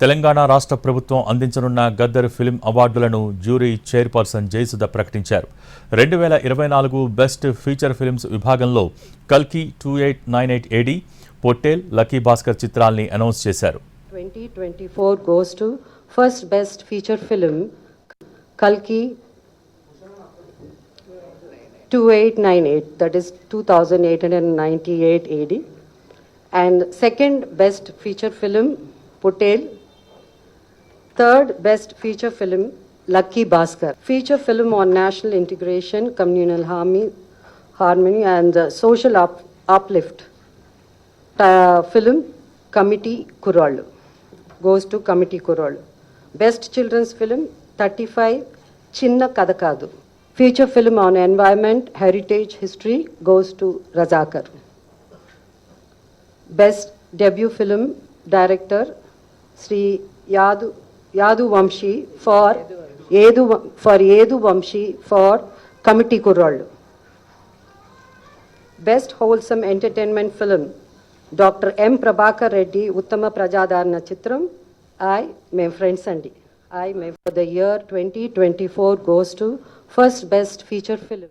తెలంగాణ రాష్ట్ర ప్రభుత్వం అందించనున్న గద్దర్ ఫిల్మ్ అవార్డులను జ్యూరీ చైర్పర్సన్ జయసుధ ప్రకటించారు. 2024 బెస్ట్ ఫీచర్ ఫిల్మ్స్ విభాగంలో కల్కి 2898 AD, Pottel, lucky Bhaskar చిత్రాల్ని announce చేశారు. 2024 goes to first best feature film Kalki 2898, that is 2898 AD, and second best feature film Potel, third best feature film Lucky Bhaskar. Feature film on national integration, communal harmony and social uplift. Film Committee Kurallu goes to Committee Kurallu. Best children's film 35 Chinna Kadakadu. Feature film on environment, heritage, history goes to Razakar. Best debut film director Sri Yadu Vamshi for Yedu Vamshi for Committee Kurallu. Best wholesome entertainment film Dr. M. Prabhakar Reddy Uttama Prajadarana Chitram my friends andi. For the year 2024 goes to first best feature film.